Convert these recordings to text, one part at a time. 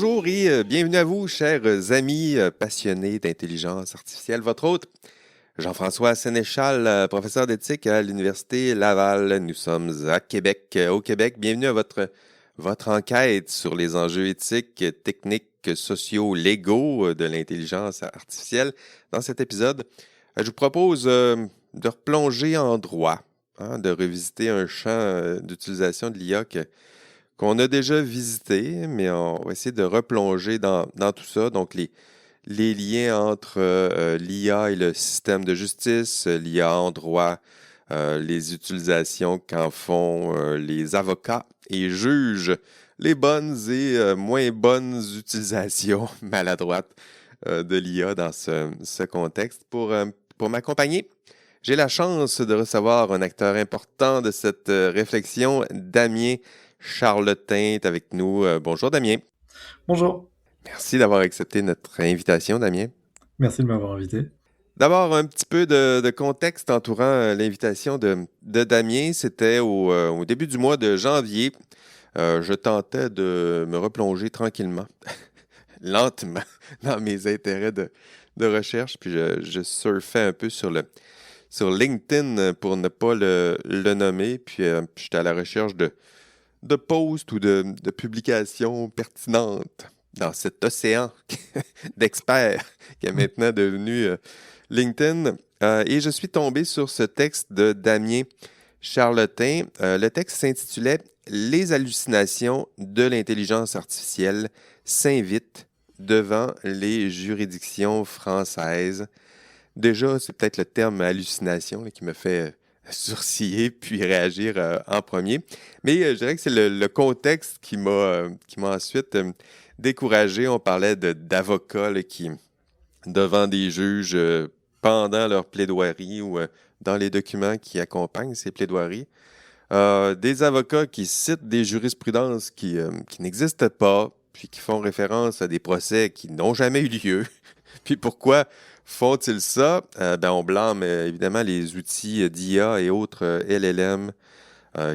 Bonjour et bienvenue à vous, chers amis passionnés d'intelligence artificielle. Votre hôte, Jean-François Sénéchal, professeur d'éthique à l'Université Laval. Nous sommes à Québec, au Québec. Bienvenue à votre enquête sur les enjeux éthiques, techniques, sociaux, légaux de l'intelligence artificielle. Dans cet épisode, je vous propose de replonger en droit, de revisiter un champ d'utilisation de l'IA qu'on a déjà visité, mais on va essayer de replonger dans tout ça. Donc, les liens entre l'IA et le système de justice, l'IA en droit, les utilisations qu'en font les avocats et juges, les bonnes et moins bonnes utilisations maladroites de l'IA dans ce contexte. Pour m'accompagner, j'ai la chance de recevoir un acteur important de cette réflexion, Damien Charlotin est avec nous. Bonjour Damien. Bonjour. Merci d'avoir accepté notre invitation, Damien. Merci de m'avoir invité. D'abord, un petit peu de contexte entourant l'invitation de Damien. C'était au début du mois de janvier. Je tentais de me replonger tranquillement, lentement, dans mes intérêts de recherche. Puis je surfais un peu sur LinkedIn pour ne pas le nommer. Puis j'étais à la recherche de posts ou de publications pertinentes dans cet océan d'experts qui est maintenant devenu LinkedIn. Et je suis tombé sur ce texte de Damien Charlotin. Le texte s'intitulait « Les hallucinations de l'intelligence artificielle s'invitent devant les juridictions françaises ». Déjà, c'est peut-être le terme « hallucination » qui me fait sourciller puis réagir en premier. Mais je dirais que c'est le contexte qui m'a ensuite découragé. On parlait d'avocats qui, devant des juges, pendant leur plaidoirie ou dans les documents qui accompagnent ces plaidoiries, des avocats qui citent des jurisprudences qui n'existent pas, puis qui font référence à des procès qui n'ont jamais eu lieu. Puis pourquoi font-ils ça? On blâme évidemment les outils d'IA et autres LLM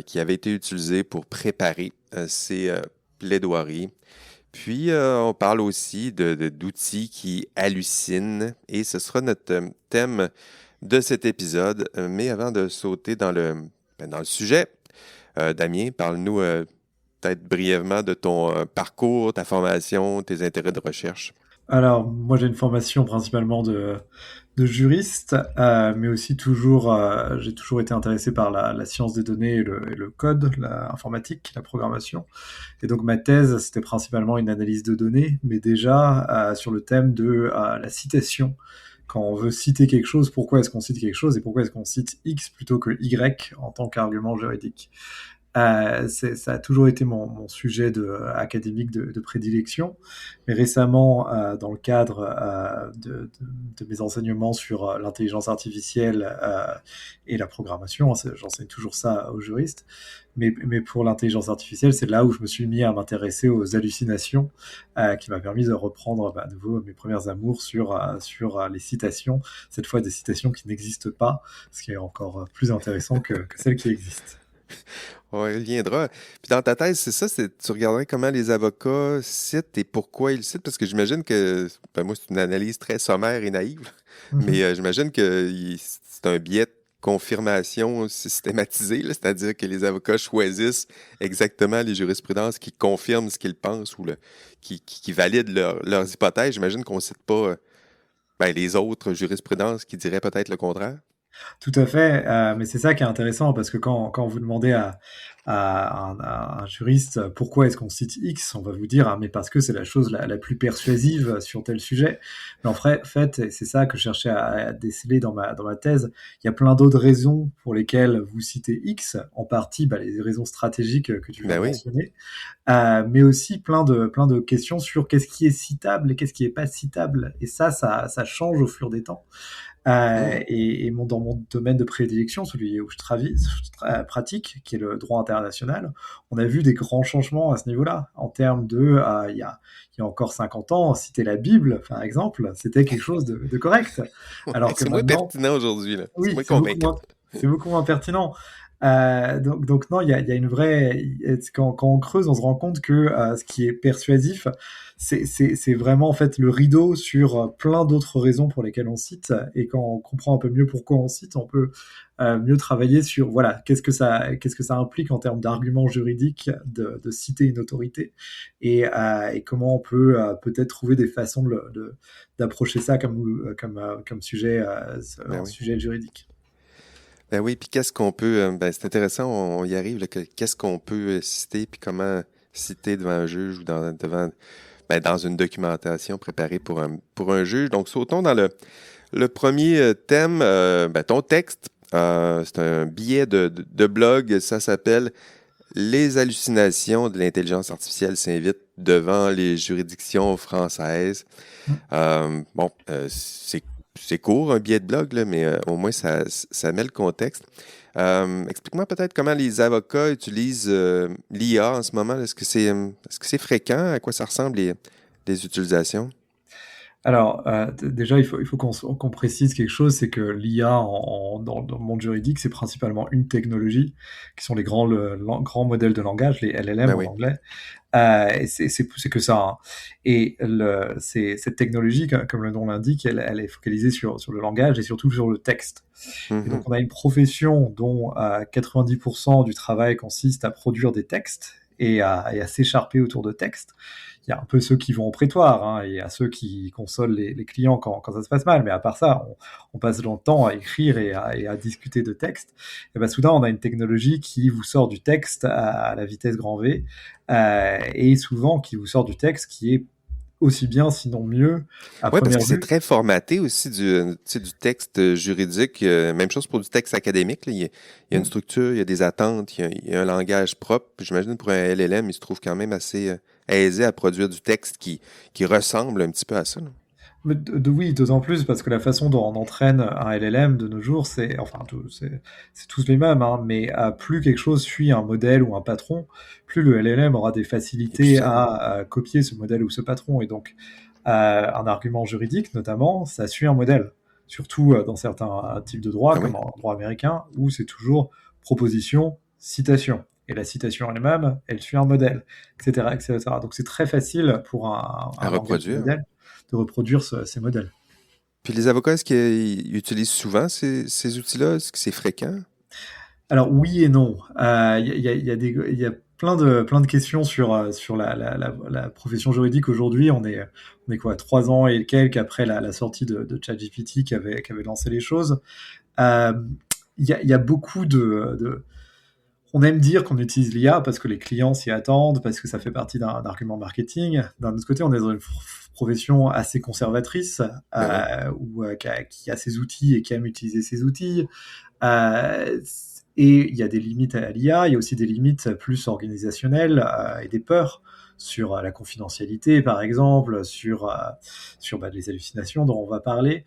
qui avaient été utilisés pour préparer ces plaidoiries. Puis, on parle aussi d'outils qui hallucinent et ce sera notre thème de cet épisode. Mais avant de sauter dans le sujet, Damien, parle-nous peut-être brièvement de ton parcours, ta formation, tes intérêts de recherche. Alors, moi j'ai une formation principalement de juriste, mais aussi j'ai toujours été intéressé par la science des données et le code, l'informatique, la programmation. Et donc ma thèse, c'était principalement une analyse de données, mais déjà sur le thème de la citation. Quand on veut citer quelque chose, pourquoi est-ce qu'on cite quelque chose et pourquoi est-ce qu'on cite X plutôt que Y en tant qu'argument juridique. Ça a toujours été mon sujet académique de prédilection, mais récemment, dans le cadre de mes enseignements sur l'intelligence artificielle et la programmation, j'enseigne toujours ça aux juristes, mais pour l'intelligence artificielle, c'est là où je me suis mis à m'intéresser aux hallucinations, qui m'a permis de reprendre à nouveau mes premières amours sur les citations, cette fois des citations qui n'existent pas, ce qui est encore plus intéressant que celles qui existent. On y reviendra. Puis dans ta thèse, c'est ça, tu regarderais comment les avocats citent et pourquoi ils citent, parce que j'imagine que, moi, c'est une analyse très sommaire et naïve, mais j'imagine que c'est un biais de confirmation systématisé, là, c'est-à-dire que les avocats choisissent exactement les jurisprudences qui confirment ce qu'ils pensent ou qui valident leurs hypothèses. J'imagine qu'on ne cite pas les autres jurisprudences qui diraient peut-être le contraire. Tout à fait, mais c'est ça qui est intéressant parce que quand vous demandez à un juriste pourquoi est-ce qu'on cite X, on va vous dire mais parce que c'est la chose la plus persuasive sur tel sujet. Mais en fait, et c'est ça que je cherchais à déceler dans ma thèse, il y a plein d'autres raisons pour lesquelles vous citez X, en partie les raisons stratégiques que tu viens de mentionner, mais aussi plein de questions sur qu'est-ce qui est citable et qu'est-ce qui est pas citable. Et ça change au fur des temps. Et dans mon domaine de prédilection, celui où je pratique, qui est le droit international, on a vu des grands changements à ce niveau-là, en termes il y a encore 50 ans, citer la Bible, par exemple, c'était quelque chose de correct. Alors que c'est moins pertinent aujourd'hui. Là. Oui, c'est moins convaincant. c'est beaucoup moins pertinent. Donc non, il y a une vraie. Quand on creuse, on se rend compte que ce qui est persuasif, c'est vraiment en fait le rideau sur plein d'autres raisons pour lesquelles on cite. Et quand on comprend un peu mieux pourquoi on cite, on peut mieux travailler sur voilà qu'est-ce que ça implique en termes d'arguments juridiques de citer une autorité et comment on peut peut-être trouver des façons d'approcher ça comme sujet, Ben un oui. sujet juridique. Ben oui, puis qu'est-ce qu'on peut... ben c'est intéressant, on y arrive, là, qu'est-ce qu'on peut citer, puis comment citer devant un juge ou dans une documentation préparée pour un juge. Donc, sautons dans le premier thème, ton texte. C'est un billet de blog, ça s'appelle Les hallucinations de l'intelligence artificielle s'invitent devant les juridictions françaises. C'est court, un billet de blog, là, mais au moins ça met le contexte. Explique-moi peut-être comment les avocats utilisent l'IA en ce moment. Est-ce que c'est fréquent? À quoi ça ressemble les utilisations? Alors, déjà, il faut qu'on précise quelque chose, c'est que l'IA dans le monde juridique, c'est principalement une technologie, qui sont les grands modèles de langage, les LLM Ben en oui. anglais. Et c'est que ça, hein. Et cette technologie, comme le nom l'indique, elle est focalisée sur le langage et surtout sur le texte. Et donc, Mhm. on a une profession dont 90% du travail consiste à produire des textes et à s'écharper autour de textes. Il y a un peu ceux qui vont au prétoire, hein, et à ceux qui consolent les clients quand ça se passe mal. Mais à part ça, on passe dans le temps à écrire et à discuter de texte. Et ben soudain, on a une technologie qui vous sort du texte à la vitesse grand V, et souvent qui vous sort du texte qui est aussi bien, sinon mieux, à Oui, parce première que c'est vue. très formaté aussi tu sais, du texte juridique. Même chose pour du texte académique, là. Il y a une structure, il y a des attentes, il y a un langage propre. Puis j'imagine pour un LLM, il se trouve quand même assez aisé à produire du texte qui ressemble un petit peu à ça, là. Mais oui, d'autant plus parce que la façon dont on entraîne un LLM de nos jours, c'est tous les mêmes, hein, mais plus quelque chose suit un modèle ou un patron, plus le LLM aura des Et puis facilités ça. à copier ce modèle ou ce patron. Et donc, un argument juridique, notamment, ça suit un modèle, surtout dans certains types de droits, Ah oui? comme en droit américain, où c'est toujours proposition, citation. Et la citation elle-même, elle suit un modèle, etc., etc. Donc c'est très facile pour À un langage de reproduire. modèle de reproduire ces modèles. Puis les avocats, est-ce qu'ils utilisent souvent ces outils-là? Est-ce que c'est fréquent? Alors oui et non. Il y a plein de questions sur la profession juridique aujourd'hui. On est quoi, 3 ans et quelques après la sortie de ChatGPT qui avait lancé les choses. Euh, il y a beaucoup on aime dire qu'on utilise l'IA parce que les clients s'y attendent, parce que ça fait partie d'un argument marketing. D'un autre côté, on est dans une profession assez conservatrice, Ben oui. qui a ses outils et qui aime utiliser ses outils. Euh, et il y a des limites à l'IA, il y a aussi des limites plus organisationnelles et des peurs sur la confidentialité, par exemple, sur les hallucinations dont on va parler.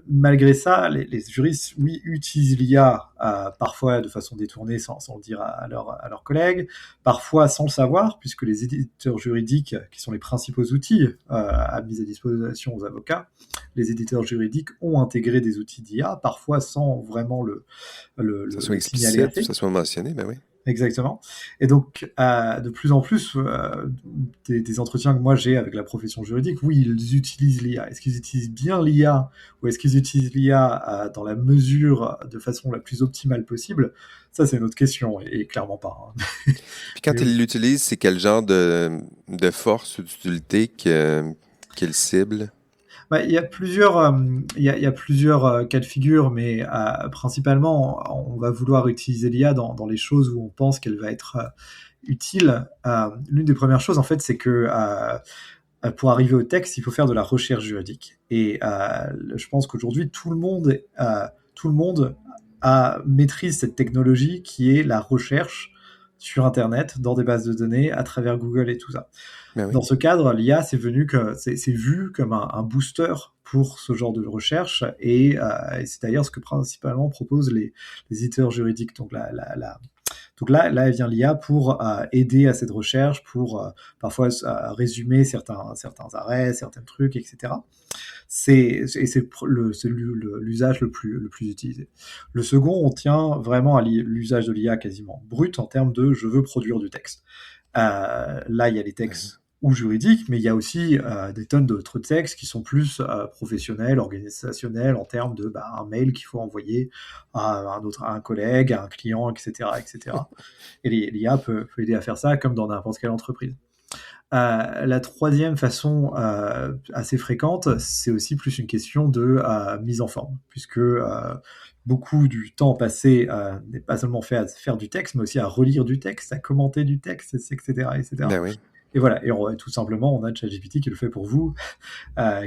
Malgré ça, les juristes, oui, utilisent l'IA parfois de façon détournée sans le dire à leurs collègues, parfois sans le savoir, puisque les éditeurs juridiques, qui sont les principaux outils à mise à disposition aux avocats, les éditeurs juridiques ont intégré des outils d'IA, parfois sans vraiment Que ça soit le signaler explicite, que assez. ça soit mentionné, ben oui. Exactement. Et donc, de plus en plus, des entretiens que moi j'ai avec la profession juridique, oui, ils utilisent l'IA. Est-ce qu'ils utilisent bien l'IA ou est-ce qu'ils utilisent l'IA dans la mesure de façon la plus optimale possible? Ça, c'est une autre question, et clairement pas, hein. Puis quand Mais ils l'utilisent, c'est quel genre de force ou d'utilité qu'ils ciblent? bah, il y a plusieurs cas de figure, mais principalement, on va vouloir utiliser l'IA dans les choses où on pense qu'elle va être utile. L'une des premières choses, en fait, c'est que pour arriver au texte, il faut faire de la recherche juridique. Et je pense qu'aujourd'hui, tout le monde maîtrise cette technologie qui est la recherche sur Internet, dans des bases de données, à travers Google et tout ça. Ben oui. Dans ce cadre, l'IA, c'est vu comme un booster pour ce genre de recherche, et c'est d'ailleurs ce que principalement proposent les éditeurs juridiques. Donc Donc là vient l'IA pour aider à cette recherche, pour parfois résumer certains arrêts, certains trucs, etc. C'est l'usage le plus utilisé. Le second, on tient vraiment à l'usage de l'IA quasiment brut en termes de je veux produire du texte. Là, il y a les textes ou juridiques, mais il y a aussi des tonnes d'autres textes qui sont plus professionnels, organisationnels, en termes de un mail qu'il faut envoyer à un collègue, à un client, etc. etc. Et l'IA peut aider à faire ça comme dans n'importe quelle entreprise. La troisième façon assez fréquente, c'est aussi plus une question de mise en forme, puisque beaucoup du temps passé n'est pas seulement fait à faire du texte, mais aussi à relire du texte, à commenter du texte, etc. etc. Ben oui. Et voilà, et tout simplement, on a ChatGPT qui le fait pour vous,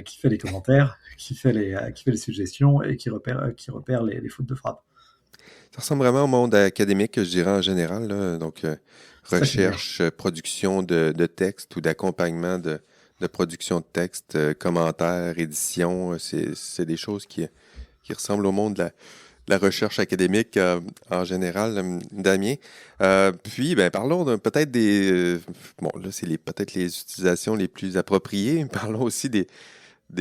qui fait les commentaires, qui fait les suggestions et qui repère les fautes de frappe. Ça ressemble vraiment au monde académique, je dirais en général, là. Donc, Ça, c'est bien. recherche, production de texte ou d'accompagnement de production de texte, commentaires, édition, c'est des choses qui ressemblent au monde de la recherche académique en général, Damien. Puis, ben, parlons peut-être bon, là, c'est peut-être les utilisations les plus appropriées. Parlons aussi des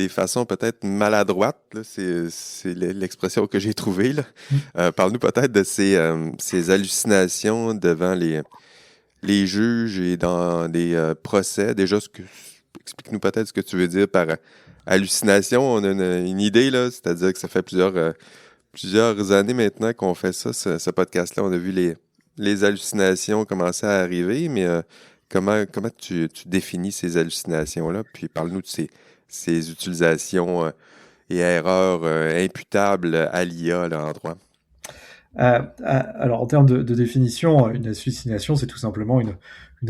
façons peut-être maladroites, là, c'est l'expression que j'ai trouvée, là. Parle-nous peut-être de ces hallucinations devant les juges et dans des procès. Déjà, explique-nous peut-être ce que tu veux dire par hallucination. On a une idée, là, c'est-à-dire que ça fait plusieurs années maintenant qu'on fait ça, ce podcast-là. On a vu les hallucinations commencer à arriver, mais comment tu définis ces hallucinations-là? Puis parle-nous de ces utilisations et erreurs imputables à l'IA, là, en droit. Alors, en termes de définition, une hallucination, c'est tout simplement une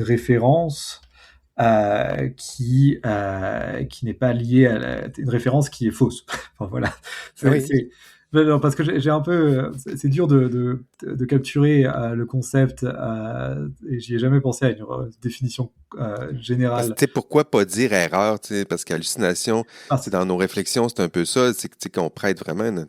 référence qui n'est pas liée à une référence qui est fausse. Enfin, voilà. Oui. Non, parce que j'ai un peu, c'est dur de capturer le concept et j'y ai jamais pensé à une définition Parce que, générale. tu sais, pourquoi pas dire erreur, tu sais, parce qu'hallucination, Ah, c'est dans nos réflexions, c'est un peu ça, c'est que, tu sais, qu'on prête vraiment une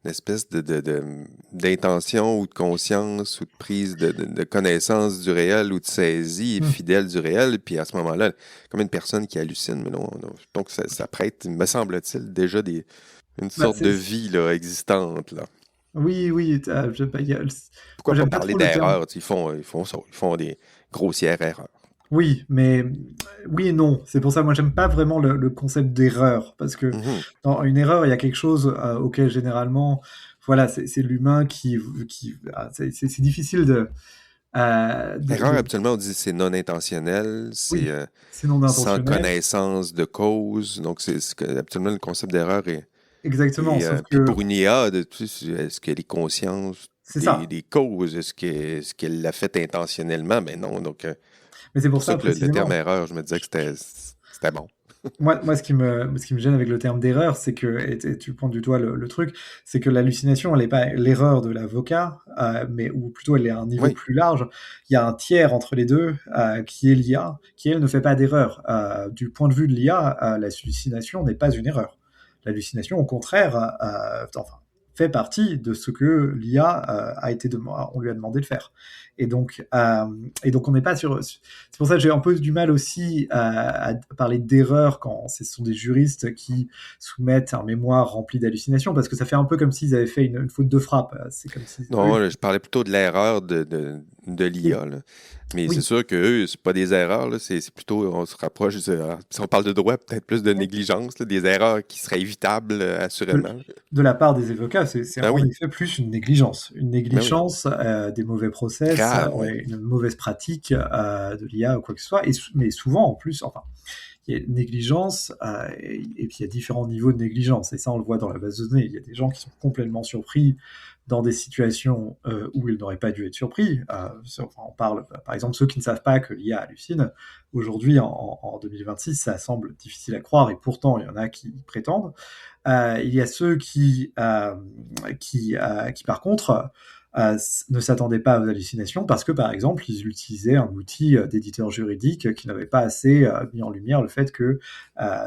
espèce d'intention ou de conscience ou de prise de connaissance du réel ou de saisie fidèle du réel, puis à ce moment-là, comme une personne qui hallucine, mais non, donc ça prête, me semble-t-il, déjà une bah, sorte de vie là, existante, là. oui, oui. Pourquoi Moi, pas j'aime pas parler trop le terme. d'erreur? Tu sais, ils font ça, ils font des grossières erreurs. Oui, mais oui et non. C'est pour ça, moi, j'aime pas vraiment le concept d'erreur, parce que Mhm. dans une erreur, il y a quelque chose auquel généralement, voilà, c'est l'humain c'est difficile Erreur, habituellement, on dit c'est non intentionnel, c'est oui, c'est non sans intentionnel, connaissance de cause. Donc, habituellement, le concept d'erreur exactement. Sauf puis que pour une IA, tu sais, est-ce qu'elle est consciente c'est ça. des causes? Est-ce qu'elle l'a fait intentionnellement? Mais non. Donc, Mais c'est pour pour ça ça que le terme précisément. erreur, je me disais que c'était bon. Moi, ce qui me gêne avec le terme d'erreur, c'est que, et tu pointes du doigt le truc, c'est que l'hallucination, elle n'est pas l'erreur de l'avocat, ou plutôt elle est à un niveau Oui. plus large. Il y a un tiers entre les deux, qui est l'IA, qui elle ne fait pas d'erreur. Du point de vue de l'IA, l'hallucination n'est pas une erreur. L'hallucination, au contraire, enfin, fait partie de ce que l'IA on lui a demandé de faire. Et donc, on n'est pas sur. C'est pour ça que j'ai un peu du mal aussi à parler d'erreur quand ce sont des juristes qui soumettent un mémoire rempli d'hallucinations, parce que ça fait un peu comme s'ils avaient fait une faute de frappe. C'est comme si eux. Non, là, je parlais plutôt de l'erreur de Oui, l'IA, là. Mais c'est oui. sûr que eux, c'est pas des erreurs, là, c'est plutôt, on se rapproche, si on parle de droit, peut-être plus de négligence, là, des erreurs qui seraient évitables, De, assurément. de la part des avocats, c'est Ben en oui, effet plus une négligence. Une ben oui. négligence des mauvais process, Grave, oui. une mauvaise pratique de l'IA ou quoi que ce soit. Mais souvent, en plus, enfin, il y a une négligence, et puis il y a différents niveaux de négligence. Et ça, on le voit dans la base de données. Il y a des gens qui sont complètement surpris dans des situations où ils n'auraient pas dû être surpris. On parle, par exemple, ceux qui ne savent pas que l'IA hallucine. Aujourd'hui, en 2026, ça semble difficile à croire, et pourtant, il y en a qui prétendent. Il y a ceux qui par contre, ne s'attendaient pas aux hallucinations parce que, par exemple, ils utilisaient un outil d'éditeur juridique qui n'avait pas assez mis en lumière le fait que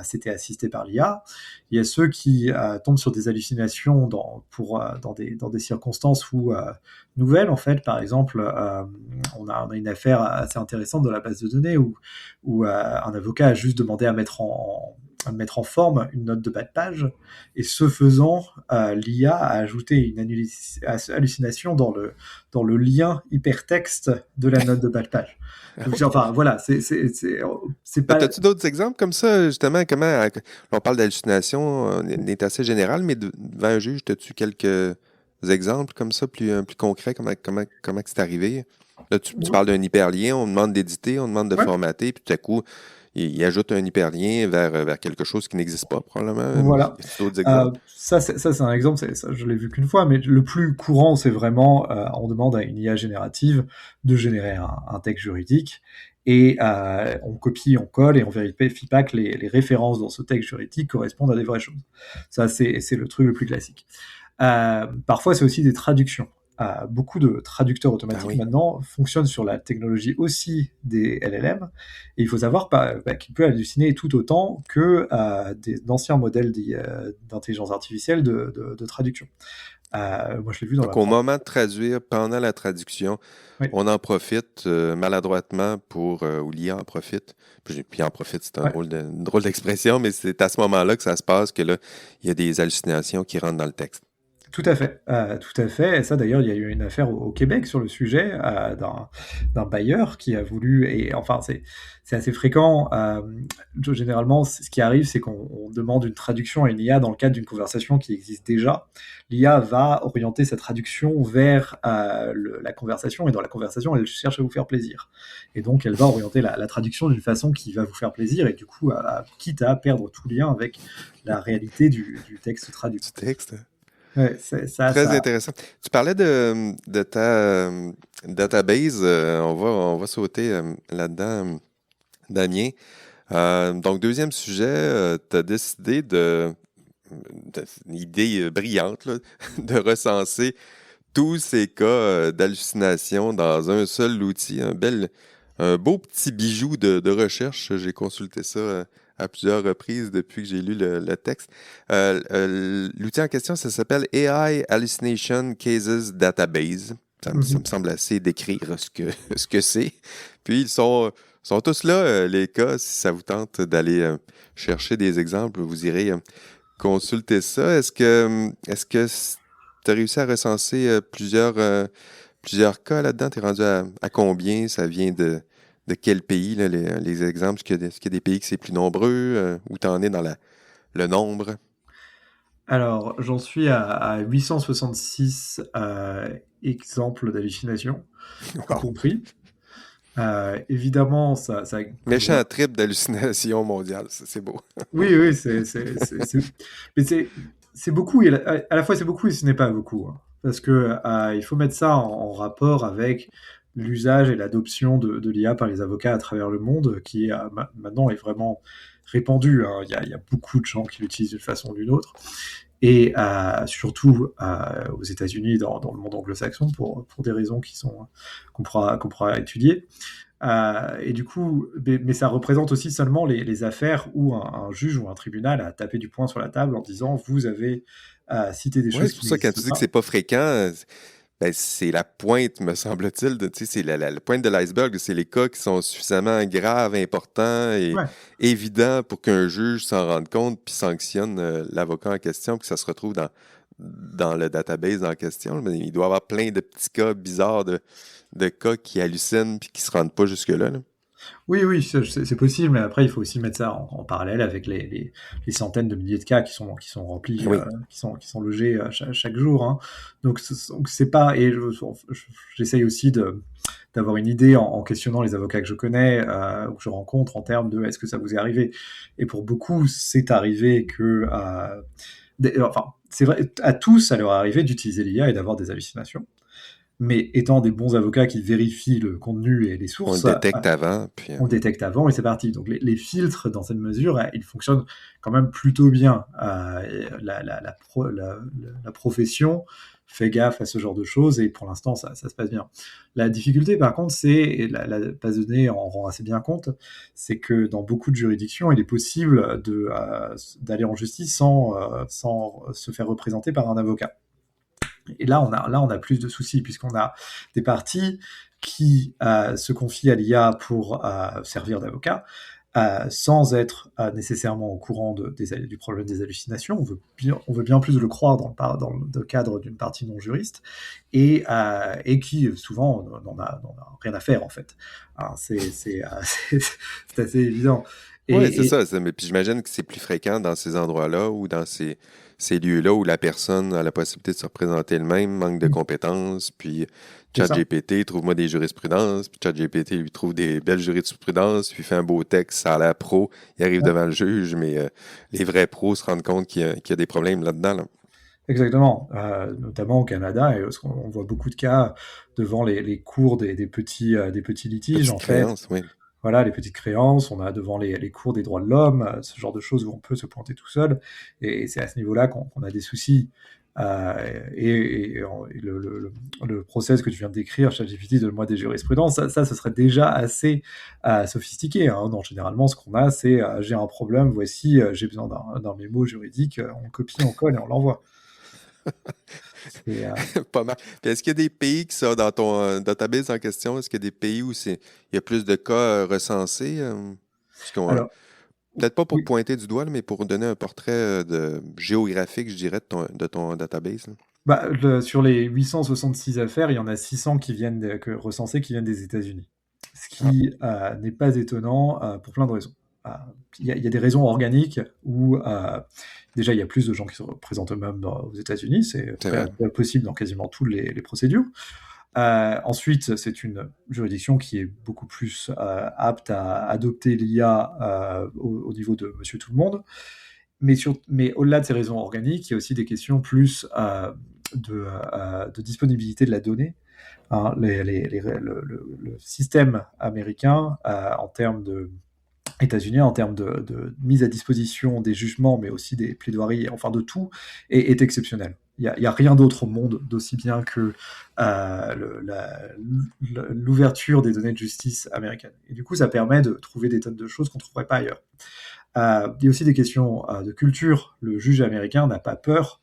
c'était assisté par l'IA. Il y a ceux qui tombent sur des hallucinations dans des circonstances nouvelles, en fait. Par exemple, on a une affaire assez intéressante dans la base de données où un avocat a juste demandé à mettre en forme une note de bas de page, et ce faisant, l'IA a ajouté une hallucination dans le lien hypertexte de la note de bas de page. Donc, enfin, voilà, c'est pas... As-tu d'autres exemples comme ça, justement, on parle d'hallucination, on est assez général, mais devant un juge, as-tu quelques exemples comme ça, plus concrets, comment c'est arrivé? Là, tu parles d'un hyperlien, on demande d'éditer, on demande de Ouais. formater, puis tout à coup, il ajoute un hyperlien vers quelque chose qui n'existe pas, probablement. Voilà. Y a d'autres exemples? C'est un exemple, ça, je l'ai vu qu'une fois, mais le plus courant, c'est vraiment, on demande à une IA générative de générer un texte juridique, et on copie, on colle, et on vérifie pas que les références dans ce texte juridique correspondent à des vraies choses. Ça, c'est le truc le plus classique. Parfois, c'est aussi des traductions. Beaucoup de traducteurs automatiques Oui. maintenant fonctionnent sur la technologie aussi des LLM, et il faut savoir qu'il peut halluciner tout autant que d'anciens modèles d'intelligence artificielle de traduction. Moi, je l'ai vu dans Donc, la au forme. moment de traduire, pendant la traduction, Oui, on en profite maladroitement ou l'IA en profite. Puis en profite, c'est ouais. une drôle d'expression, mais c'est à ce moment-là que ça se passe que là, il y a des hallucinations qui rentrent dans le texte. Tout à fait, tout à fait. Et ça, d'ailleurs, il y a eu une affaire au Québec sur le sujet, d'un bailleur qui a voulu, et enfin, c'est assez fréquent. Généralement, ce qui arrive, c'est qu'on demande une traduction à une IA dans le cadre d'une conversation qui existe déjà. L'IA va orienter sa traduction vers la conversation, et dans la conversation, elle cherche à vous faire plaisir. Et donc, elle va orienter la traduction d'une façon qui va vous faire plaisir, et du coup, quitte à perdre tout lien avec la réalité du texte traduit. Du texte. Ouais, Très intéressant. Tu parlais de ta database. On va sauter là-dedans, Damien. Donc, deuxième sujet, tu as décidé une idée brillante, là, de recenser tous ces cas d'hallucination dans un seul outil, un beau petit bijou de recherche. J'ai consulté ça à plusieurs reprises depuis que j'ai lu le texte. L'outil en question, ça s'appelle AI Hallucination Cases Database. Ça me Mhm. semble assez décrire ce que c'est. Puis sont tous là, les cas. Si ça vous tente d'aller chercher des exemples, vous irez consulter ça. Est-ce que tu as réussi à recenser plusieurs cas là-dedans? Tu es rendu à combien? Ça vient de quel pays, là, les exemples? Est-ce qu'il y a des pays qui c'est plus nombreux? Où tu en es dans le nombre? Alors, j'en suis à 866 exemples d'hallucination, tout Wow. compris. Évidemment, ça Méchant couvre. trip d'hallucination mondiale, ça, c'est beau. Oui, oui, mais c'est beaucoup, et à la fois c'est beaucoup et ce n'est pas beaucoup, hein. Parce que il faut mettre ça en rapport avec l'usage et l'adoption de l'IA par les avocats à travers le monde, qui maintenant est vraiment répandu, hein. Il y a beaucoup de gens qui l'utilisent d'une façon ou d'une autre. Et surtout aux États-Unis, dans le monde anglo-saxon, pour des raisons qu'on pourra étudier. Et du coup, mais ça représente aussi seulement les affaires où un juge ou un tribunal a tapé du poing sur la table en disant vous avez cité des Oui, choses c'est pour qui ça que quand tu n'existent dis que c'est pas. pas fréquent, ben, c'est la pointe, me semble-t-il, tu sais, c'est la pointe de l'iceberg, c'est les cas qui sont suffisamment graves, importants et Ouais. évidents pour qu'un juge s'en rende compte puis sanctionne l'avocat en question, puis que ça se retrouve dans le database en question. Mais il doit y avoir plein de petits cas bizarres de cas qui hallucinent puis qui se rendent pas jusque-là, là. Oui, oui, c'est possible, mais après, il faut aussi mettre ça en parallèle avec les centaines de milliers de cas qui sont remplis, Oui. qui sont logés chaque jour, hein. Donc c'est pas, et j'essaye aussi d'avoir une idée en questionnant les avocats que je connais, ou que je rencontre, en termes de est-ce que ça vous est arrivé? Et pour beaucoup, c'est arrivé que, enfin, c'est vrai, à tous, ça leur est arrivé d'utiliser l'IA et d'avoir des hallucinations. Mais étant des bons avocats qui vérifient le contenu et les On le sources, détecte avant, puis on détecte avant et c'est parti. Donc les filtres, dans cette mesure, ils fonctionnent quand même plutôt bien. La profession fait gaffe à ce genre de choses, et pour l'instant, ça se passe bien. La difficulté, par contre, et la base de données en rend assez bien compte, c'est que dans beaucoup de juridictions, il est possible d'aller en justice sans se faire représenter par un avocat. Et là, on a plus de soucis, puisqu'on a des parties qui se confient à l'IA pour servir d'avocat, sans être nécessairement au courant du problème des hallucinations. On veut bien plus le croire dans le cadre d'une partie non juriste, et qui souvent n'en a rien à faire, en fait. Alors, c'est assez évident. Oui, c'est Et, ça. Mais puis j'imagine que c'est plus fréquent dans ces endroits-là ou dans ces lieux-là où la personne a la possibilité de se représenter elle-même, manque de compétences, puis c'est ça. ChatGPT, trouve-moi des jurisprudences, puis ChatGPT lui trouve des belles jurisprudences, puis fait un beau texte, ça a l'air pro, il arrive devant le juge, mais les vrais pros se rendent compte qu'il y a des problèmes là-dedans, là. Exactement, notamment au Canada, et on voit beaucoup de cas devant les cours des petits litiges, Petite en fait. créance, oui. Voilà, les petites créances, on a devant les cours des droits de l'homme, ce genre de choses où on peut se pointer tout seul, et c'est à ce niveau-là qu'on a des soucis. Et le process que tu viens de décrire, ChatGPT, donne-moi des jurisprudences, ça, ce serait déjà assez sophistiqué, hein. Non, généralement, ce qu'on a, c'est j'ai un problème, voici, j'ai besoin d'un mémo juridique, on le copie, on colle et on l'envoie. C'est, Pas mal. Puis est-ce qu'il y a des pays qui sont dans ton database en question? Est-ce qu'il y a des pays où il y a plus de cas recensés? alors, Peut-être pas pour oui. pointer du doigt, là, mais pour donner un portrait géographique, je dirais, de ton database, là. Bah, sur les 866 affaires, il y en a 600 recensées qui viennent des États-Unis. Ce Ah, qui n'est pas étonnant pour plein de raisons. Euh, il y a des raisons organiques où déjà il y a plus de gens qui se représentent eux-mêmes aux États-Unis, c'est c'est vrai. possible dans quasiment toutes les procédures. Ensuite, c'est une juridiction qui est beaucoup plus apte à adopter l'IA au niveau de Monsieur Tout le Monde. Mais au-delà de ces raisons organiques, il y a aussi des questions plus de disponibilité de la donnée. Hein. Le système américain, en termes de états-unien, en termes de mise à disposition des jugements, mais aussi des plaidoiries, enfin de tout, est exceptionnel. Il y a rien d'autre au monde d'aussi bien que l'ouverture des données de justice américaine. Et du coup, ça permet de trouver des tonnes de choses qu'on ne trouverait pas ailleurs. Il y a aussi des questions de culture. Le juge américain n'a pas peur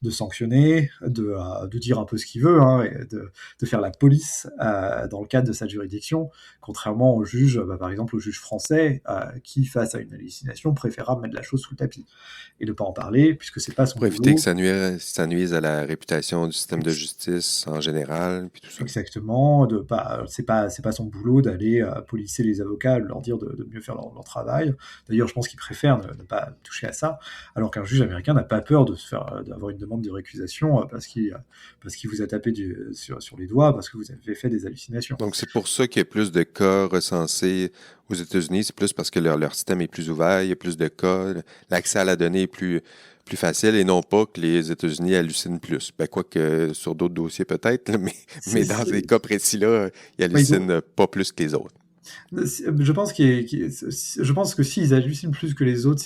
de sanctionner, de dire un peu ce qu'il veut, hein, et de faire la police dans le cadre de sa juridiction, contrairement au juge, par exemple au juge français, qui, face à une hallucination, préférera mettre la chose sous le tapis et ne pas en parler, puisque c'est pas son Pour éviter que boulot. ça nuise à la réputation du système de justice en général, puis tout ça. Exactement, c'est pas son boulot d'aller policer les avocats, de leur dire de mieux faire leur travail. D'ailleurs, je pense qu'ils préfèrent ne pas toucher à ça, alors qu'un juge américain n'a pas peur d'avoir une demande de récusation parce qu'il vous a tapé sur les doigts parce que vous avez fait des hallucinations. Donc, c'est pour ça qu'il y a plus de cas recensés aux États-Unis. C'est plus parce que leur système est plus ouvert, il y a plus de cas, l'accès à la donnée est plus facile et non pas que les États-Unis hallucinent plus. Ben, quoique sur d'autres dossiers peut-être, là, mais dans ces cas précis-là, ils Bah, hallucinent pas plus que les autres. Je pense que s'ils hallucinent plus que les autres,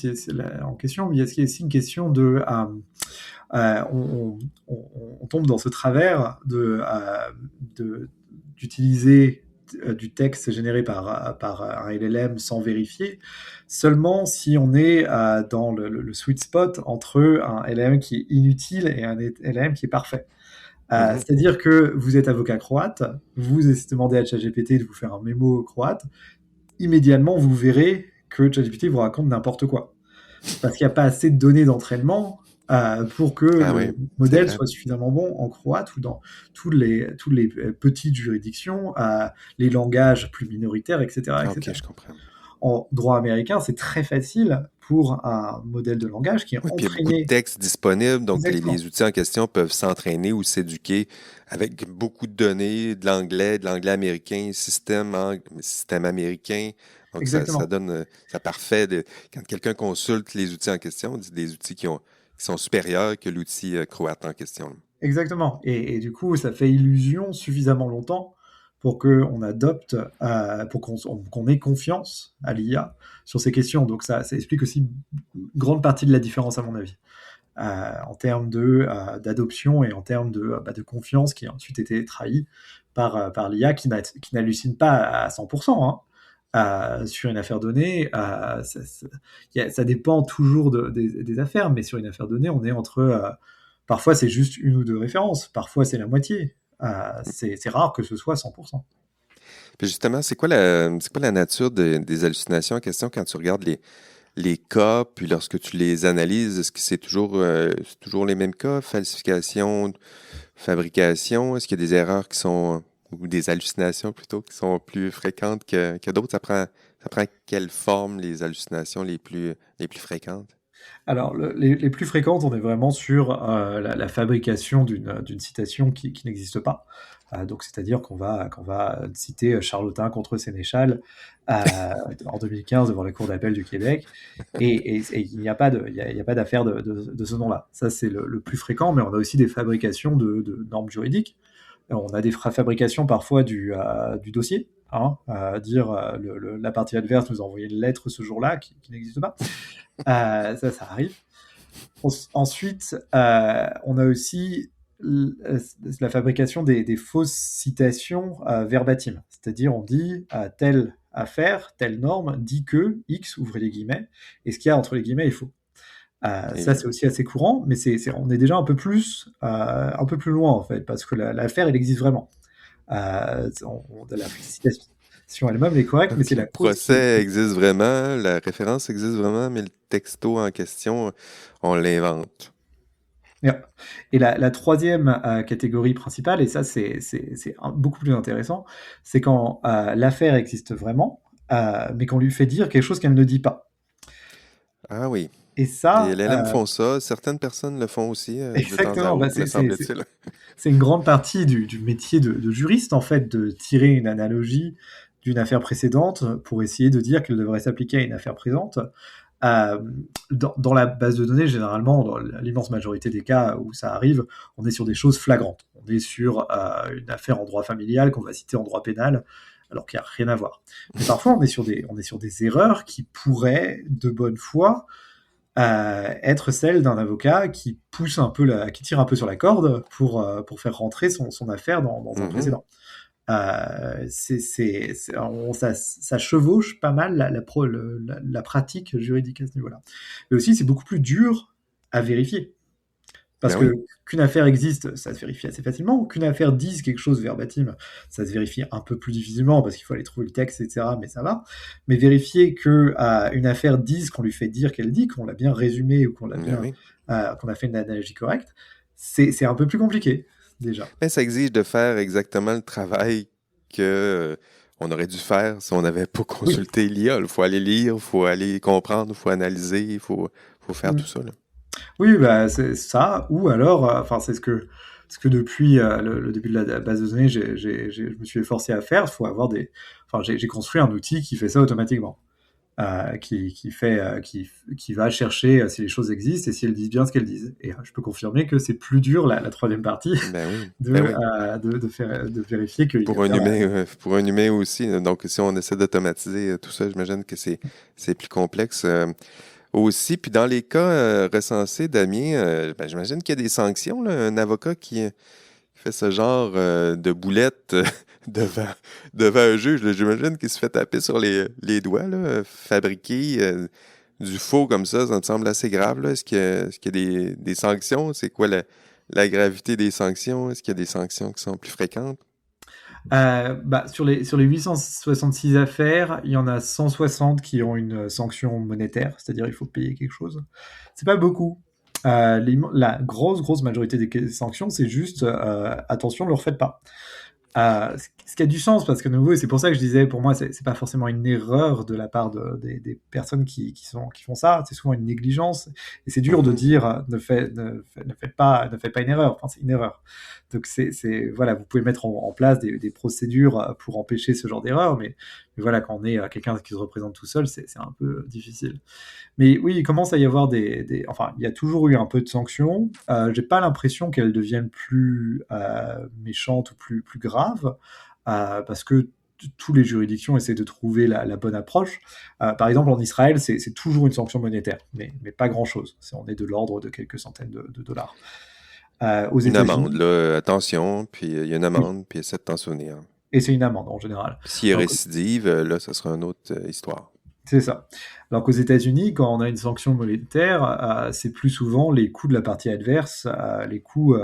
en question, mais il y a aussi une question on tombe dans ce travers d'utiliser du texte généré par un LLM sans vérifier, seulement si on est dans le sweet spot entre un LLM qui est inutile et un LLM qui est parfait. Mhm. C'est-à-dire que vous êtes avocat croate, vous demandez à ChatGPT de vous faire un mémo croate, immédiatement vous verrez que ChatGPT vous raconte n'importe quoi. Parce qu'il n'y a pas assez de données d'entraînement pour que Ah oui, le c'est modèle vrai. soit suffisamment bon en croate ou dans toutes les petites juridictions, les langages plus minoritaires, etc., Ah, ok, etc. je comprends. En droit américain, c'est très facile pour un modèle de langage qui est Oui, puis il y a beaucoup de entraîné. textes disponibles, donc Exactement. les outils en question peuvent s'entraîner ou s'éduquer avec beaucoup de données, de l'anglais américain, système américain. Donc ça Exactement. donne, ça parfait quand quelqu'un consulte les outils en question, des outils qui sont supérieurs que l'outil croate en question. Exactement. Et du coup, ça fait illusion suffisamment longtemps pour qu'on adopte, pour qu'on ait confiance à l'IA sur ces questions. Donc ça explique aussi une grande partie de la différence, à mon avis. en termes d'adoption et en termes de confiance qui a ensuite été trahie par l'IA qui n'hallucine pas à 100%, hein. Sur une affaire donnée, ça dépend toujours des affaires, mais sur une affaire donnée, on est parfois c'est juste une ou deux références, parfois c'est la moitié. C'est rare que ce soit 100%. Puis justement, c'est quoi la nature des hallucinations en question quand tu regardes les cas, puis lorsque tu les analyses, est-ce que c'est toujours les mêmes cas, falsification, fabrication? Est-ce qu'il y a des erreurs ou des hallucinations plutôt, qui sont plus fréquentes que d'autres? Ça prend quelle forme les hallucinations les plus fréquentes? Alors, les plus fréquentes, on est vraiment sur la fabrication d'une citation qui n'existe pas. Donc, c'est-à-dire qu'on va citer Charlotin contre Sénéchal en 2015 devant la Cour d'appel du Québec, et il n'y a pas d'affaire de ce nom-là. Ça, c'est le plus fréquent, mais on a aussi des fabrications de normes juridiques. On a des fabrications parfois du dossier, hein, dire la partie adverse nous a envoyé une lettre ce jour-là qui n'existe pas. Ça arrive. Ensuite, on a aussi la fabrication des fausses citations verbatim. C'est-à-dire, on dit telle affaire, telle norme dit que X, ouvrez les guillemets, et ce qu'il y a entre les guillemets est faux. Ça, c'est aussi assez courant, mais on est déjà un peu plus loin, en fait, parce que l'affaire, elle existe vraiment. La citation elle-même est correcte, mais c'est Le la cause procès existe vraiment, la référence existe vraiment, mais le texto en question, on l'invente. Yeah. Et la troisième catégorie principale, et ça c'est beaucoup plus intéressant, c'est quand l'affaire existe vraiment, mais qu'on lui fait dire quelque chose qu'elle ne dit pas. Ah oui. Et Les ça, LLM font ça. Certaines personnes le font aussi de temps à exactement, autre, me semble-t-il. c'est une grande partie du métier de juriste, en fait, de tirer une analogie d'une affaire précédente pour essayer de dire qu'elle devrait s'appliquer à une affaire présente. Dans la base de données, généralement, dans l'immense majorité des cas où ça arrive, on est sur des choses flagrantes. On est sur une affaire en droit familial qu'on va citer en droit pénal, alors qu'il n'y a rien à voir. Mais parfois, on est sur des erreurs qui pourraient, de bonne foi, être celles d'un avocat qui qui tire un peu sur la corde pour faire rentrer son affaire dans un précédent. Ça chevauche pas mal la pratique juridique à ce niveau-là. Mais aussi, c'est beaucoup plus dur à vérifier. Parce Ben oui. qu'une affaire existe, ça se vérifie assez facilement. Qu'une affaire dise quelque chose verbatim, ça se vérifie un peu plus difficilement parce qu'il faut aller trouver le texte, etc. Mais ça va. Mais vérifier que une affaire dise qu'on lui fait dire qu'elle dit, qu'on l'a bien résumé ou qu'on a fait une analogie correcte, c'est un peu plus compliqué déjà. Mais ça exige de faire exactement le travail que on aurait dû faire si on n'avait pas Oui. consulté l'IA. Il faut aller lire, il faut aller comprendre, il faut analyser, il faut faire tout ça. Là. Oui, bah, c'est ça. Ou alors, enfin, c'est ce que depuis le début de la base de données, je me suis efforcé à faire. Il faut avoir enfin, j'ai construit un outil qui fait ça automatiquement, qui va chercher si les choses existent et si elles disent bien ce qu'elles disent. Et je peux confirmer que c'est plus dur la troisième partie Ben oui. de, Ben oui. de vérifier qu'il y a bien. Pour un humain aussi. Donc, si on essaie d'automatiser tout ça, j'imagine que c'est plus complexe. Aussi, puis dans les cas recensés, Damien, ben, j'imagine qu'il y a des sanctions. Là, un avocat qui fait ce genre de boulette devant, devant un juge, là, j'imagine qu'il se fait taper sur les doigts. Là, fabriquer du faux comme ça me semble assez grave. Là. Est-ce qu'il y a des sanctions? C'est quoi la gravité des sanctions? Est-ce qu'il y a des sanctions qui sont plus fréquentes? Bah, sur les 866 affaires, il y en a 160 qui ont une sanction monétaire, c'est-à-dire il faut payer quelque chose. C'est pas beaucoup. La grosse majorité des sanctions, c'est juste attention, ne le refaites pas. Ce qui a du sens parce que de nouveau, et c'est pour ça que je disais, pour moi, c'est pas forcément une erreur de la part des personnes qui font ça. C'est souvent une négligence et c'est dur de dire ne faites pas une erreur. Enfin, c'est une erreur. Donc voilà, vous pouvez mettre en place des procédures pour empêcher ce genre d'erreur, mais voilà, quand on est quelqu'un qui se représente tout seul, c'est un peu difficile. Mais oui, il commence à y avoir enfin, il y a toujours eu un peu de sanctions. J'ai pas l'impression qu'elles deviennent plus méchantes ou plus graves, parce que tous les juridictions essaient de trouver la bonne approche. Par exemple, en Israël, c'est toujours une sanction monétaire, mais pas grand-chose. On est de l'ordre de quelques centaines de dollars. Aux Une amende, États-Unis, là, attention, puis il y a une oui, amende, puis essaie de t'en souvenir. et c'est une amende en général. Puis s'il y a Alors, récidive, là, ça sera une autre histoire. c'est ça. Alors qu'aux États-Unis, quand on a une sanction monétaire, c'est plus souvent les coûts de la partie adverse, les coûts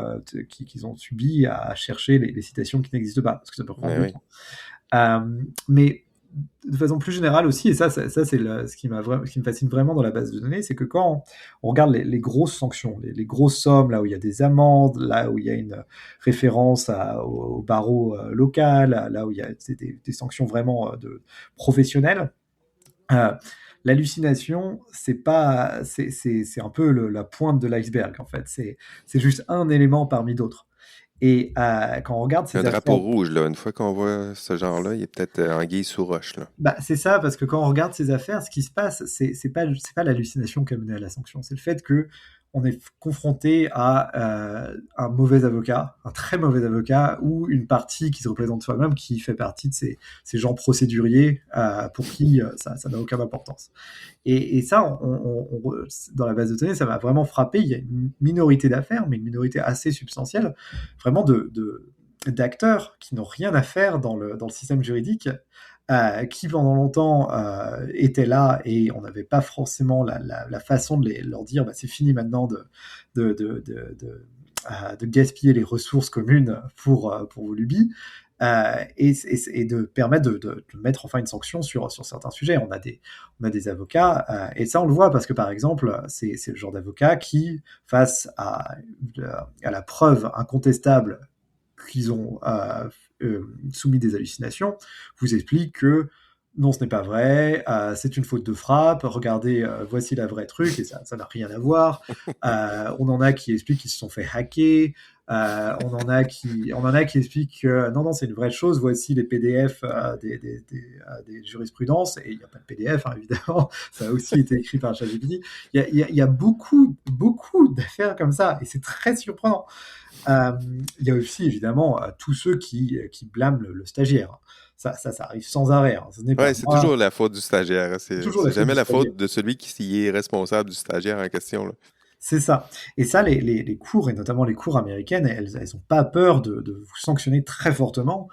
qu'ils ont subis à chercher les citations qui n'existent pas, parce que ça peut prendre Ouais, du oui. temps. Mais de façon plus générale aussi, et ça c'est ce qui me fascine vraiment dans la base de données, c'est que quand on regarde les grosses sanctions, les grosses sommes, là où il y a des amendes, là où il y a une référence au barreau local, là où il y a des sanctions vraiment professionnelles, euh, l'hallucination, c'est un peu la pointe de l'iceberg en fait. C'est juste un élément parmi d'autres. Et quand on regarde Un ces drapeau affaires, rouge, là, une fois qu'on voit ce genre-là, il est peut-être anguille sous roche, là. bah, c'est ça, parce que quand on regarde ces affaires, ce qui se passe, c'est pas l'hallucination qui a mené à la sanction, c'est le fait que on est confronté à un mauvais avocat, un très mauvais avocat, ou une partie qui se représente soi-même, qui fait partie de ces gens procéduriers pour qui ça n'a aucune importance. Et ça, dans la base de données, ça m'a vraiment frappé. Il y a une minorité d'affaires, mais une minorité assez substantielle, vraiment d'acteurs qui n'ont rien à faire dans le système juridique, qui pendant longtemps étaient là et on n'avait pas forcément la façon de leur dire bah, c'est fini maintenant de gaspiller les ressources communes pour vos lubies. Et de permettre de mettre enfin une sanction sur certains sujets. On a des avocats, et ça on le voit parce que par exemple, c'est le genre d'avocat qui, face à la preuve incontestable qu'ils ont soumis des hallucinations, vous explique que non, ce n'est pas vrai, c'est une faute de frappe, regardez, voici la vraie truc, et ça n'a rien à voir. On en a qui expliquent qu'ils se sont fait hacker, on en a qui expliquent que non, c'est une vraie chose, voici les PDF des jurisprudences, et il n'y a pas de PDF, hein, évidemment, ça a aussi été écrit par ChatGPT. Il y a beaucoup d'affaires comme ça, et c'est très surprenant. Il y a aussi évidemment tous ceux qui blâment le stagiaire. Ça arrive sans arrêt. Ce n'est pas Ouais, c'est moi, toujours la faute du stagiaire, hein. c'est toujours C'est la faute jamais du la stagiaire. faute de celui qui est responsable du stagiaire en question, là. C'est ça. Et ça, les cours, et notamment les cours américaines, elles n'ont pas peur de vous sanctionner très fortement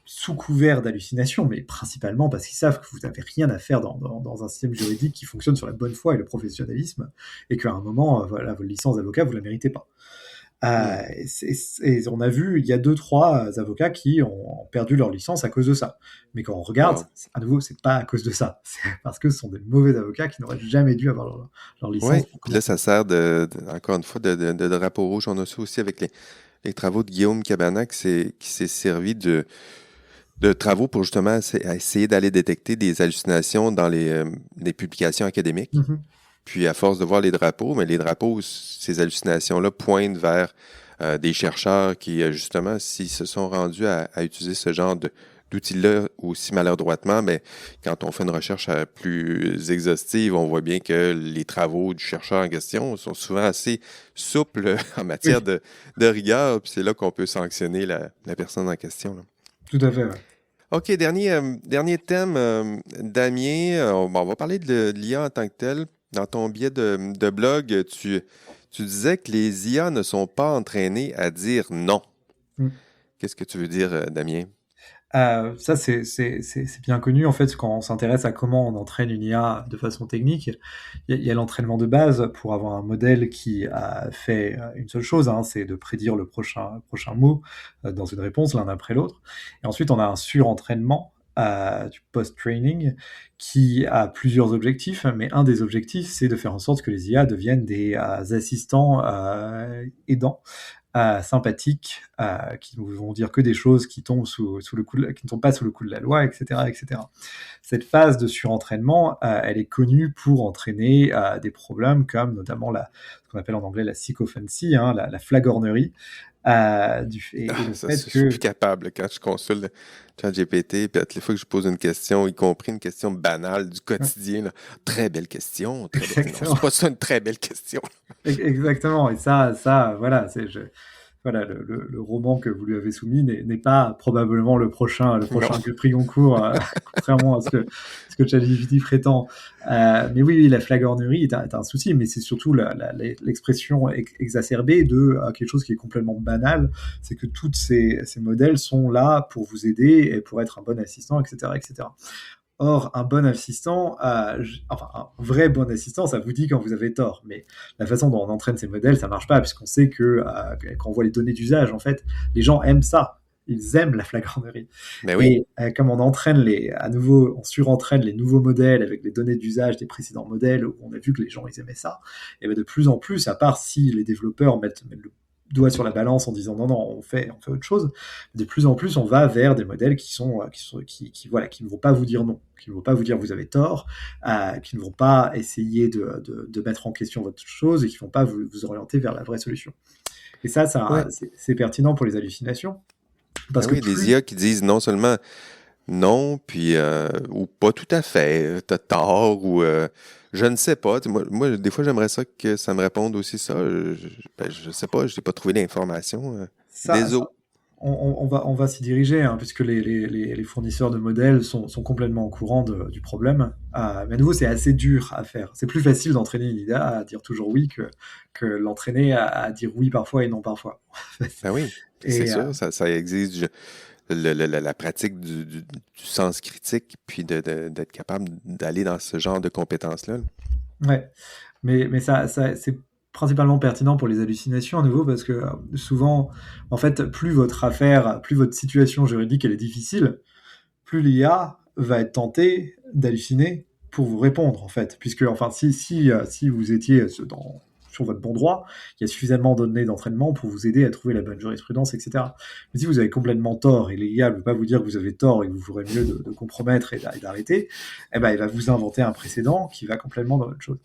sous couvert d'hallucination, mais principalement parce qu'ils savent que vous n'avez rien à faire dans un système juridique qui fonctionne sur la bonne foi et le professionnalisme, et qu'à un moment, voilà, votre licence d'avocat, vous ne la méritez pas. Et on a vu, il y a 2-3 avocats qui ont perdu leur licence à cause de ça. Mais quand on regarde, Wow. à nouveau, c'est pas à cause de ça. C'est parce que ce sont des mauvais avocats qui n'auraient jamais dû avoir leur licence Oui, pour puis là, commencer. ça sert encore une fois de drapeau rouge. On a ça aussi avec les travaux de Guillaume Cabana qui s'est servi de travaux pour justement essayer d'aller détecter des hallucinations dans les publications académiques. Mhm. Puis à force de voir les drapeaux, mais les drapeaux, ces hallucinations-là pointent vers des chercheurs qui, justement, s'ils se sont rendus à utiliser ce genre d'outils-là aussi maladroitement, mais quand on fait une recherche plus exhaustive, on voit bien que les travaux du chercheur en question sont souvent assez souples en matière Oui, de rigueur, puis c'est là qu'on peut sanctionner la personne en question, là. tout à fait. Ouais. OK, dernier thème, Damien. Bon, on va parler de l'IA en tant que tel. Dans ton billet de blog, tu disais que les IA ne sont pas entraînées à dire non. Mm. Qu'est-ce que tu veux dire, Damien? Ça, c'est bien connu. En fait, quand on s'intéresse à comment on entraîne une IA de façon technique, il y a l'entraînement de base pour avoir un modèle qui a fait une seule chose, hein, c'est de prédire le prochain mot dans une réponse l'un après l'autre. Et ensuite, on a un surentraînement du post-training qui a plusieurs objectifs, mais un des objectifs, c'est de faire en sorte que les IA deviennent des assistants aidants sympathiques, qui ne vont dire que des choses qui tombent sous le coup qui ne tombent pas sous le coup de la loi, etc., etc. Cette phase de surentraînement, elle est connue pour entraîner des problèmes comme notamment ce qu'on appelle en anglais la sycophancy, hein, la flagornerie, et le Ça, fait je suis plus que capable quand je consulte ChatGPT, puis à toutes les fois que je pose une question, y compris une question banale du quotidien, là, très belle question, très belle. Non, c'est exactement, pas ça une très belle question. exactement, et ça, voilà, voilà, le roman que vous lui avez soumis n'est pas probablement le Non. prochain prix Goncourt, contrairement à ce que ChatGPT prétend. Mais oui, la flagornerie est un souci, mais c'est surtout l'expression exacerbée de quelque chose qui est complètement banal, c'est que tous ces modèles sont là pour vous aider et pour être un bon assistant, etc., etc. Or, un bon assistant, enfin, un vrai bon assistant, ça vous dit quand vous avez tort. Mais la façon dont on entraîne ces modèles, ça marche pas, puisqu'on sait que quand on voit les données d'usage, en fait, les gens aiment ça. Ils aiment la flagornerie. Mais oui. Et comme on entraîne à nouveau, on surentraîne les nouveaux modèles avec les données d'usage des précédents modèles, où on a vu que les gens, ils aimaient ça, et bien de plus en plus, à part si les développeurs mettent le doigt sur la balance en disant non, non, on fait autre chose, de plus en plus, on va vers des modèles voilà, qui ne vont pas vous dire non, qui ne vont pas vous dire vous avez tort, qui ne vont pas essayer de mettre en question votre chose et qui ne vont pas vous orienter vers la vraie solution. Et ça Ouais. c'est pertinent pour les hallucinations. Ben Parce que oui, des IA qui disent non seulement non, puis ou pas tout à fait, t'as tort, ou je ne sais pas. Moi, des fois, j'aimerais ça que ça me réponde aussi ça. Je sais pas, je n'ai pas trouvé d'informations. ça, Désolé. on va s'y diriger, hein, puisque les fournisseurs de modèles sont complètement au courant du problème. Mais à nouveau, c'est assez dur à faire. C'est plus facile d'entraîner une IA à dire toujours oui que l'entraîner à dire oui parfois et non parfois. Ben oui, c'est Et sûr, ça exige la pratique du sens critique, puis d'être capable d'aller dans ce genre de compétences-là. ouais, mais c'est principalement pertinent pour les hallucinations à nouveau parce que souvent, en fait, plus votre situation juridique elle est difficile, plus l'IA va être tentée d'halluciner pour vous répondre, en fait. Puisque, enfin, si vous étiez sur votre bon droit, il y a suffisamment de données d'entraînement pour vous aider à trouver la bonne jurisprudence, etc. Mais si vous avez complètement tort et l'IA ne veut pas vous dire que vous avez tort et que vous ferez mieux de compromettre et d'arrêter, eh ben, elle va vous inventer un précédent qui va complètement dans l'autre chose.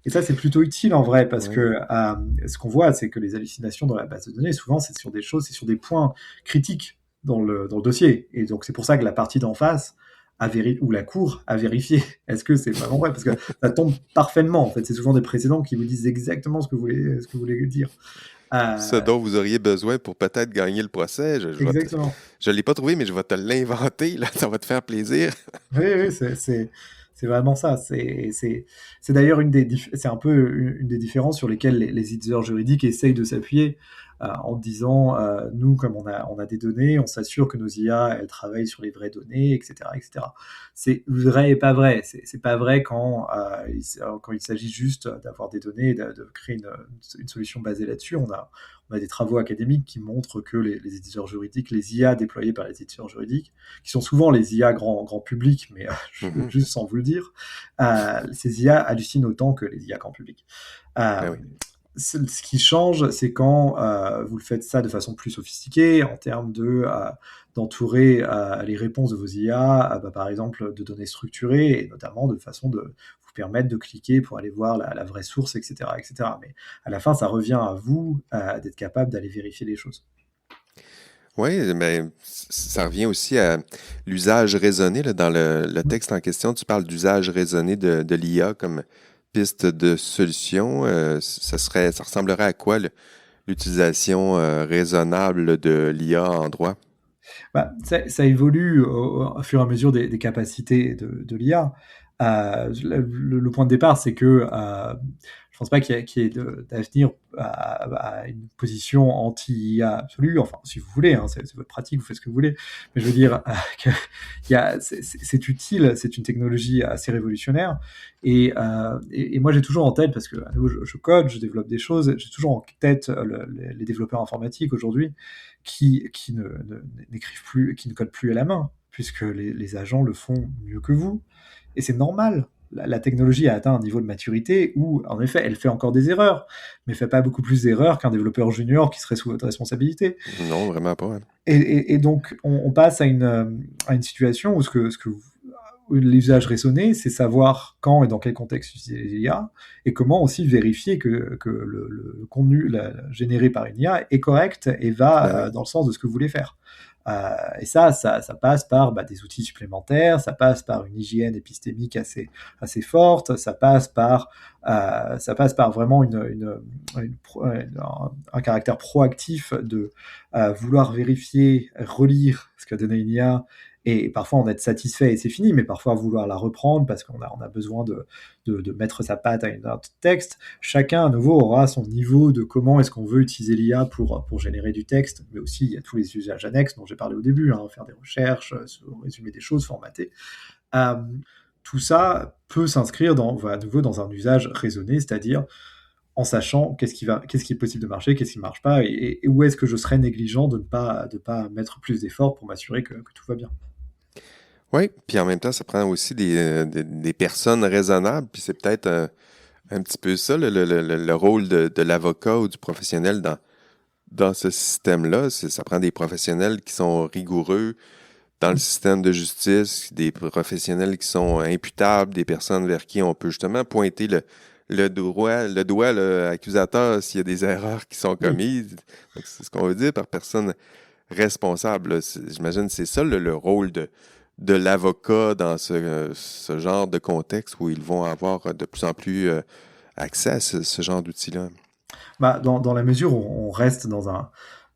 Et ça, c'est plutôt utile en vrai, parce Ouais. que ce qu'on voit, c'est que les hallucinations dans la base de données, souvent, c'est sur des points critiques dans le dossier. Et donc, c'est pour ça que la partie d'en face ou la cour a vérifié est-ce que c'est vraiment vrai, parce que ça tombe parfaitement. En fait, c'est souvent des précédents qui vous disent exactement ce que vous voulez dire. Ce Euh, dont vous auriez besoin pour peut-être gagner le procès, exactement. je l'ai pas trouvé, mais je vais te l'inventer, là, ça va te faire plaisir. Oui, oui, c'est vraiment ça. C'est d'ailleurs c'est un peu une des différences sur lesquelles les éditeurs juridiques essayent de s'appuyer en disant, nous, comme on a des données, on s'assure que nos IA, elles travaillent sur les vraies données, etc., etc. C'est vrai et pas vrai. C'est pas vrai quand il s'agit juste d'avoir des données et de créer une solution basée là-dessus. On a des travaux académiques qui montrent que les éditeurs juridiques, les IA déployés par les éditeurs juridiques, qui sont souvent les IA grand public, mais Mhm. juste sans vous le dire, ces IA hallucinent autant que les IA grand public. Ben Euh, oui. ce qui change, c'est quand vous le faites ça de façon plus sophistiquée, en termes d'entourer les réponses de vos IA, par exemple, de données structurées, et notamment de façon de vous permettre de cliquer pour aller voir la vraie source, etc., etc. Mais à la fin, ça revient à vous d'être capable d'aller vérifier les choses. Oui, mais ça revient aussi à l'usage raisonné. Là, dans le texte en question, tu parles d'usage raisonné de l'IA comme piste de solution. Ça ressemblerait à quoi l'utilisation raisonnable de l'IA en droit? Ça évolue au fur et à mesure des capacités de l'IA. Le point de départ, c'est que je pense pas qu'il y ait d'avenir à une position anti-IA absolue. Enfin, si vous voulez, hein, c'est votre pratique, vous faites ce que vous voulez. Mais je veux dire c'est utile, c'est une technologie assez révolutionnaire. Et moi, j'ai toujours en tête, parce que à nouveau, je code, je développe des choses, j'ai toujours en tête les développeurs informatiques aujourd'hui n'écrivent plus, qui ne codent plus à la main, puisque les agents le font mieux que vous. Et c'est normal. La technologie a atteint un niveau de maturité où, en effet, elle fait encore des erreurs, mais fait pas beaucoup plus d'erreurs qu'un développeur junior qui serait sous votre responsabilité. Non, vraiment pas. Hein. Et donc, on passe à une situation où où l'usage raisonné, c'est savoir quand et dans quel contexte utiliser les IA, et comment aussi vérifier que le contenu généré par une IA est correct et Ben va oui. dans le sens de ce que vous voulez faire. Et ça passe par des outils supplémentaires, ça passe par une hygiène épistémique assez forte, ça passe par vraiment un caractère proactif de vouloir vérifier, relire ce qu'a donné une IA, et parfois en être satisfait et c'est fini, mais parfois vouloir la reprendre parce qu'on a besoin de mettre sa patte à une autre texte. Chacun, à nouveau, aura son niveau de comment est-ce qu'on veut utiliser l'IA pour générer du texte, mais aussi il y a tous les usages annexes dont j'ai parlé au début, faire des recherches, résumer des choses, formater. Euh, Tout ça peut s'inscrire à nouveau dans un usage raisonné, c'est-à-dire en sachant qu'est-ce qui est possible de marcher, qu'est-ce qui ne marche pas, et où est-ce que je serais négligent de ne pas mettre plus d'efforts pour m'assurer que tout va bien. Oui, puis en même temps, ça prend aussi des personnes raisonnables, puis c'est peut-être un petit peu ça, le rôle de l'avocat ou du professionnel dans ce système-là. Ça prend des professionnels qui sont rigoureux dans le système de justice, des professionnels qui sont imputables, des personnes vers qui on peut justement pointer le doigt accusateur s'il y a des erreurs qui sont commises. Donc, c'est ce qu'on veut dire par personne responsable. J'imagine que c'est ça le rôle de l'avocat dans ce genre de contexte où ils vont avoir de plus en plus accès à ce genre d'outils-là. Dans la mesure où on reste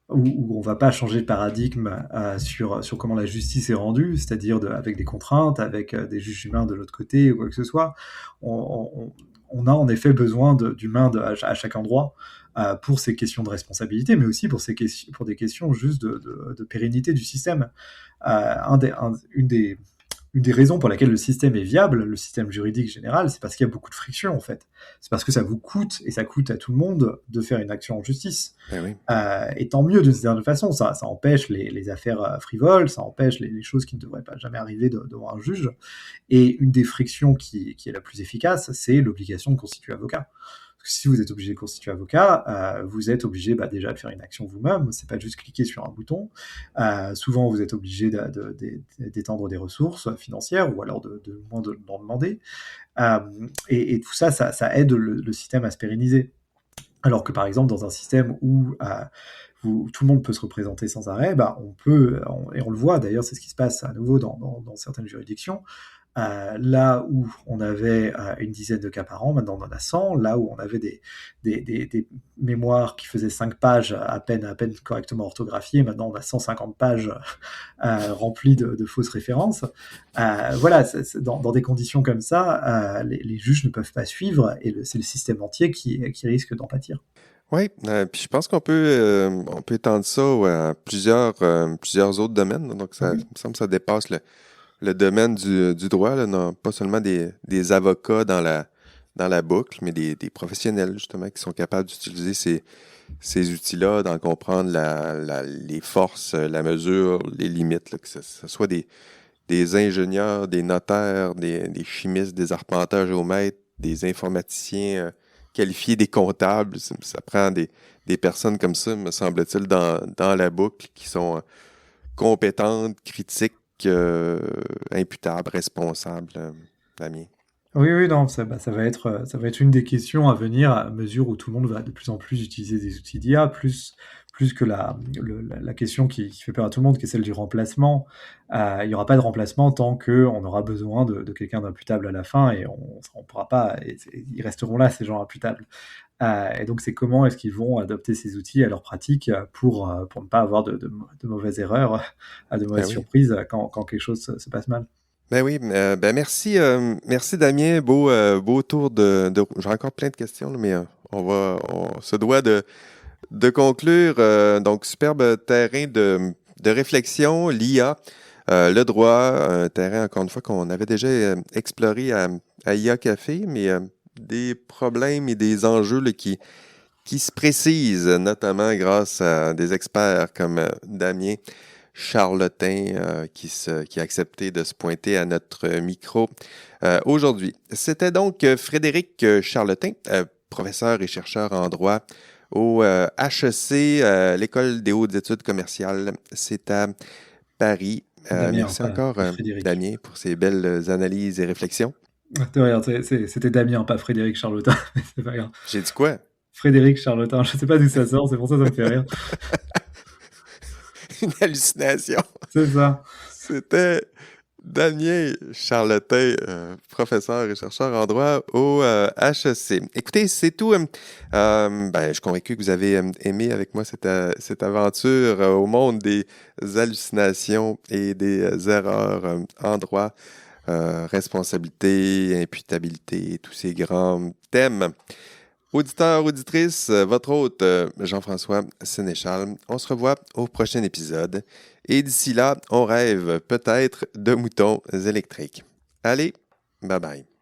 où on va pas changer de paradigme sur comment la justice est rendue, c'est-à-dire avec des contraintes, avec des juges humains de l'autre côté ou quoi que ce soit, on a en effet besoin d'humains à chaque endroit pour ces questions de responsabilité, mais aussi pour des questions juste de pérennité du système. Une des raisons pour laquelle le système est viable, le système juridique général, c'est parce qu'il y a beaucoup de friction en fait. C'est parce que ça vous coûte, et ça coûte à tout le monde, de faire une action en justice. Ben oui. Et tant mieux d'une certaine façon, ça empêche les affaires frivoles, ça empêche les choses qui ne devraient pas jamais arriver devant un juge. Et une des frictions qui est la plus efficace, c'est l'obligation de constituer avocat. Parce que si vous êtes obligé de constituer avocat, vous êtes obligé déjà de faire une action vous-même, c'est pas juste cliquer sur un bouton. Souvent, vous êtes obligé d'étendre des ressources financières ou alors de moins d'en demander. Et tout ça aide le système à se pérenniser. Alors que par exemple, dans un système où tout le monde peut se représenter sans arrêt, et on le voit d'ailleurs, c'est ce qui se passe à nouveau dans certaines juridictions, là où on avait une dizaine de cas par an, maintenant on en a 100, là où on avait des mémoires qui faisaient 5 pages à peine correctement orthographiées, maintenant on a 150 pages remplies de fausses références. Voilà, dans des conditions comme ça, les juges ne peuvent pas suivre, et c'est le système entier qui risque d'en pâtir. Oui, puis je pense qu'on peut étendre ça à plusieurs autres domaines. Donc, ça me semble que ça dépasse le domaine du droit, là, non, pas seulement des avocats dans la boucle, mais des professionnels, justement, qui sont capables d'utiliser ces outils-là, d'en comprendre les forces, la mesure, les limites, là, que ce soit des ingénieurs, des notaires, des chimistes, des arpenteurs géomètres, des informaticiens qualifiés, des comptables. Ça prend des personnes comme ça, me semble-t-il, dans la boucle, qui sont compétentes, critiques, imputables, responsables, Damien. Oui, non, ça va être une des questions à venir à mesure où tout le monde va de plus en plus utiliser des outils d'IA, plus que la question qui fait peur à tout le monde, qui est celle du remplacement. Il n'y aura pas de remplacement tant qu'on aura besoin de quelqu'un d'imputable à la fin, et on pourra pas, ils resteront là, ces gens imputables. Et donc, c'est comment est-ce qu'ils vont adopter ces outils à leur pratique pour ne pas avoir de mauvaises erreurs, de mauvaises surprises quand quelque chose se passe mal. Ben oui, merci Damien, beau tour j'ai encore plein de questions, là, mais on se doit de conclure. Donc, superbe terrain de réflexion, l'IA, le droit, un terrain, encore une fois, qu'on avait déjà exploré à IA Café, mais des problèmes et des enjeux là, qui se précisent, notamment grâce à des experts comme Damien Charlotin, qui a accepté de se pointer à notre micro aujourd'hui. C'était donc Frédéric Charlotin, professeur et chercheur en droit au HEC, l'École des hautes études commerciales. C'est à Paris. Damien, merci encore, Damien, pour ces belles analyses et réflexions. Regarde, c'était Damien, pas Frédéric Charlotin. C'est pas grave. J'ai dit quoi? Frédéric Charlotin, je sais pas d'où ça sort, c'est pour ça que ça me fait rire. une hallucination. C'est ça. C'était Damien Charlotin, professeur et chercheur en droit au HEC. Écoutez, c'est tout. Je suis convaincu que vous avez aimé avec moi cette aventure au monde des hallucinations et des erreurs en droit, responsabilité, imputabilité, tous ces grands thèmes. Auditeurs, auditrices, votre hôte Jean-François Sénéchal. On se revoit au prochain épisode. Et d'ici là, on rêve peut-être de moutons électriques. Allez, bye bye.